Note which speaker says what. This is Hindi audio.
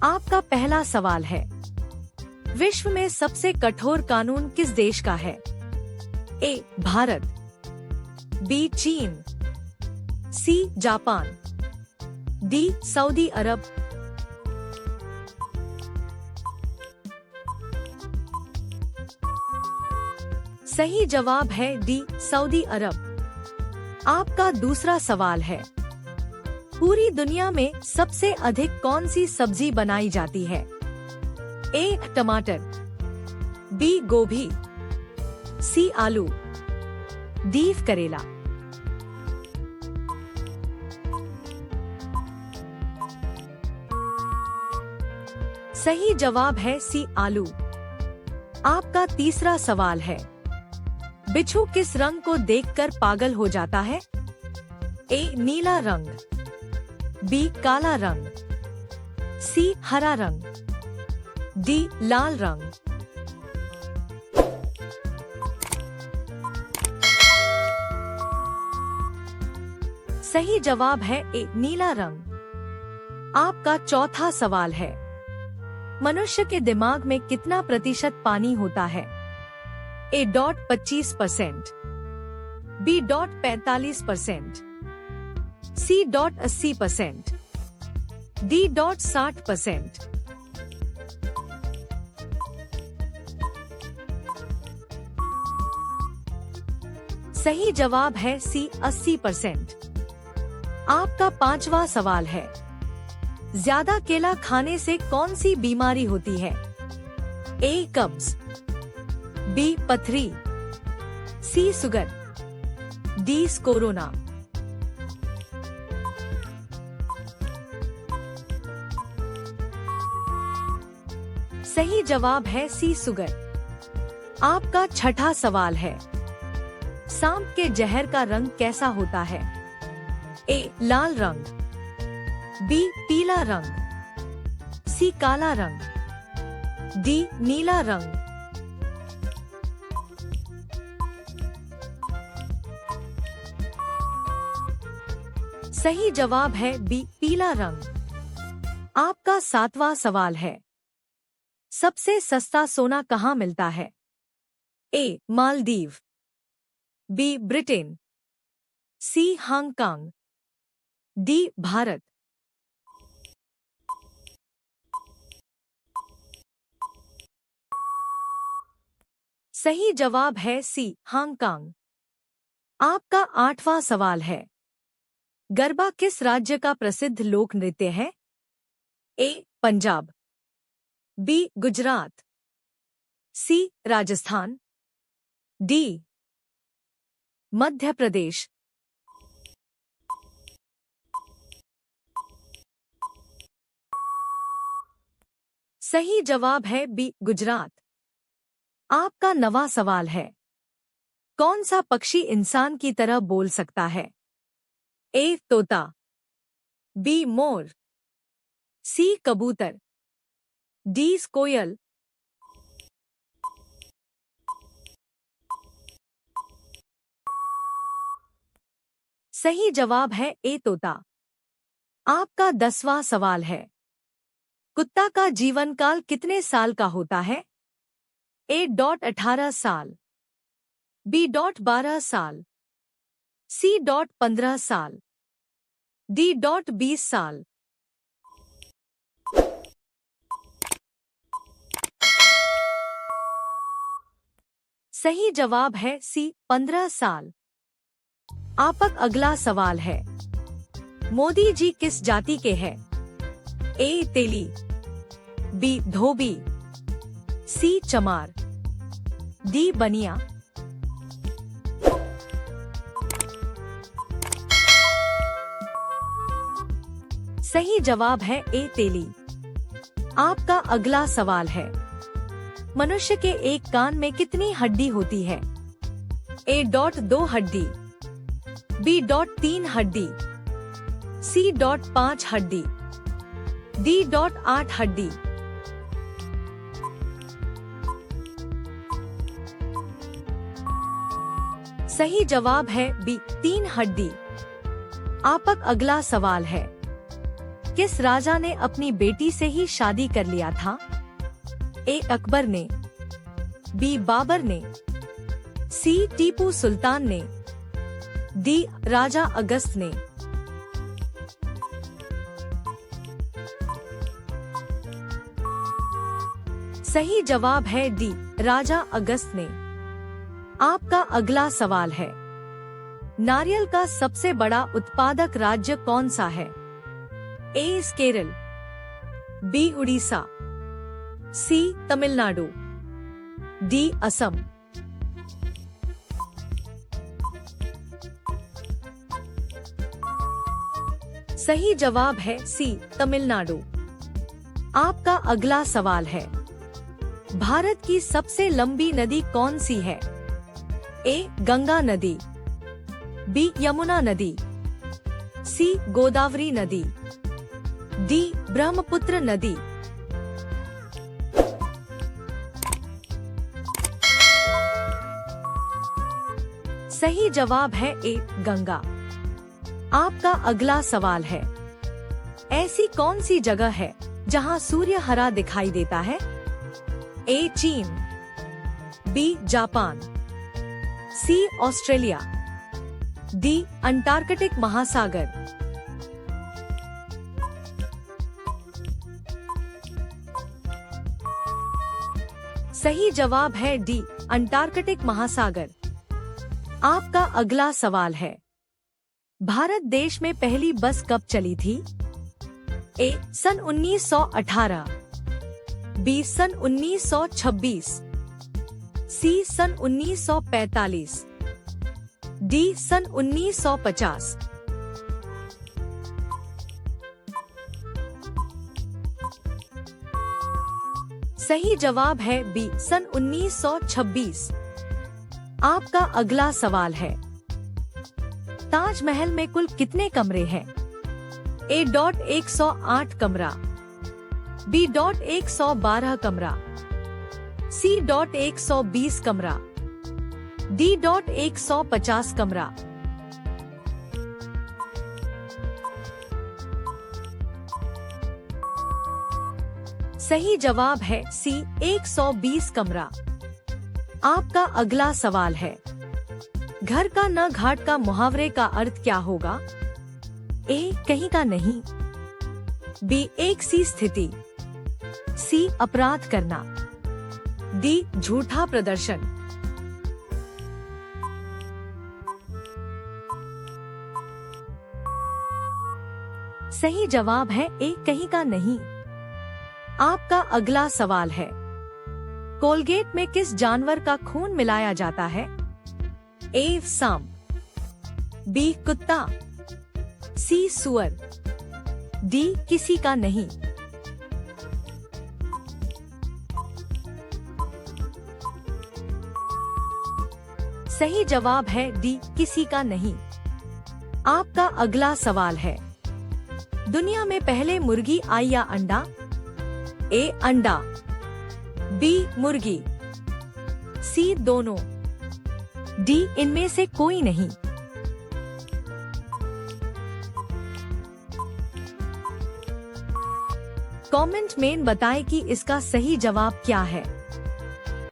Speaker 1: आपका पहला सवाल है, विश्व में सबसे कठोर कानून किस देश का है? ए भारत, बी चीन, सी जापान, डी सऊदी अरब। सही जवाब है डी सऊदी अरब। आपका दूसरा सवाल है, पूरी दुनिया में सबसे अधिक कौन सी सब्जी बनाई जाती है? ए टमाटर, बी गोभी, सी आलू, डी करेला। सही जवाब है सी आलू। आपका तीसरा सवाल है, बिच्छू किस रंग को देखकर पागल हो जाता है? ए नीला रंग, बी काला रंग, सी हरा रंग, डी लाल रंग। सही जवाब है ए नीला रंग। आपका चौथा सवाल है, मनुष्य के दिमाग में कितना प्रतिशत पानी होता है? ए 25%, बी 45%, सी 80%, डी 60%। सही जवाब है सी 80%। आपका पांचवा सवाल है, ज्यादा केला खाने से कौन सी बीमारी होती है? ए कब्ज, बी पथरी, सी शुगर, डी कोरोना। सही जवाब है सी शुगर। आपका छठा सवाल है, सांप के जहर का रंग कैसा होता है? ए लाल रंग, बी पीला रंग, सी काला रंग, डी नीला रंग। सही जवाब है बी पीला रंग। आपका सातवां सवाल है, सबसे सस्ता सोना कहाँ मिलता है? ए मालदीव, बी ब्रिटेन, सी हांगकांग, डी भारत। सही जवाब है सी हांगकांग। आपका आठवां सवाल है, गरबा किस राज्य का प्रसिद्ध लोक नृत्य है? ए पंजाब, बी गुजरात, सी राजस्थान, डी मध्य प्रदेश। सही जवाब है बी गुजरात। आपका नवां सवाल है, कौन सा पक्षी इंसान की तरह बोल सकता है? ए तोता, बी मोर, सी कबूतर, डी कोयल। सही जवाब है ए तोता। आपका 10वां सवाल है, कुत्ता का जीवन काल कितने साल का होता है? ए 18 साल, बी 12 साल, सी 15 साल, डी 20 साल। सही जवाब है सी 15 साल। आपका अगला सवाल है, मोदी जी किस जाति के हैं? ए तेली, बी धोबी, सी चमार, डी बनिया। सही जवाब है ए तेली। आपका अगला सवाल है, मनुष्य के एक कान में कितनी हड्डी होती है? ए 2 हड्डी, बी 3 हड्डी, सी 5 हड्डी, डी 8 हड्डी। सही जवाब है बी 3 हड्डी। आपका अगला सवाल है, किस राजा ने अपनी बेटी से ही शादी कर लिया था? ए अकबर ने, बी बाबर ने, सी टीपू सुल्तान ने, डी राजा अगस्त ने। सही जवाब है डी राजा अगस्त ने। आपका अगला सवाल है, नारियल का सबसे बड़ा उत्पादक राज्य कौन सा है? ए केरल, बी उड़ीसा, सी तमिलनाडु, डी असम। सही जवाब है सी तमिलनाडु। आपका अगला सवाल है, भारत की सबसे लंबी नदी कौन सी है? ए गंगा नदी, बी यमुना नदी, सी गोदावरी नदी, डी ब्रह्मपुत्र नदी। सही जवाब है ए गंगा। आपका अगला सवाल है, ऐसी कौन सी जगह है जहां सूर्य हरा दिखाई देता है? ए चीन, बी जापान, सी ऑस्ट्रेलिया, डी अंटार्कटिक महासागर। सही जवाब है डी अंटार्कटिक महासागर। आपका अगला सवाल है, भारत देश में पहली बस कब चली थी? ए सन 1918, बी सन 1926, सी सन 1945, डी सन 1950। सही जवाब है बी सन 1926। आपका अगला सवाल है, ताजमहल में कुल कितने कमरे हैं? ए 108 कमरा, बी 112 कमरा, सी 120 कमरा, डी 150 कमरा। सही जवाब है सी 120 कमरा। आपका अगला सवाल है, घर का न घाट का मुहावरे का अर्थ क्या होगा? ए कहीं का नहीं, बी एक सी स्थिति, सी अपराध करना, डी झूठा प्रदर्शन। सही जवाब है ए कहीं का नहीं। आपका अगला सवाल है, कोलगेट में किस जानवर का खून मिलाया जाता है? ए सांप, बी कुत्ता, सी सुअर, डी किसी का नहीं। सही जवाब है डी किसी का नहीं। आपका अगला सवाल है, दुनिया में पहले मुर्गी आई या अंडा? ए अंडा, बी मुर्गी, सी दोनों, डी इनमें से कोई नहीं। कमेंट में बताएं कि इसका सही जवाब क्या है।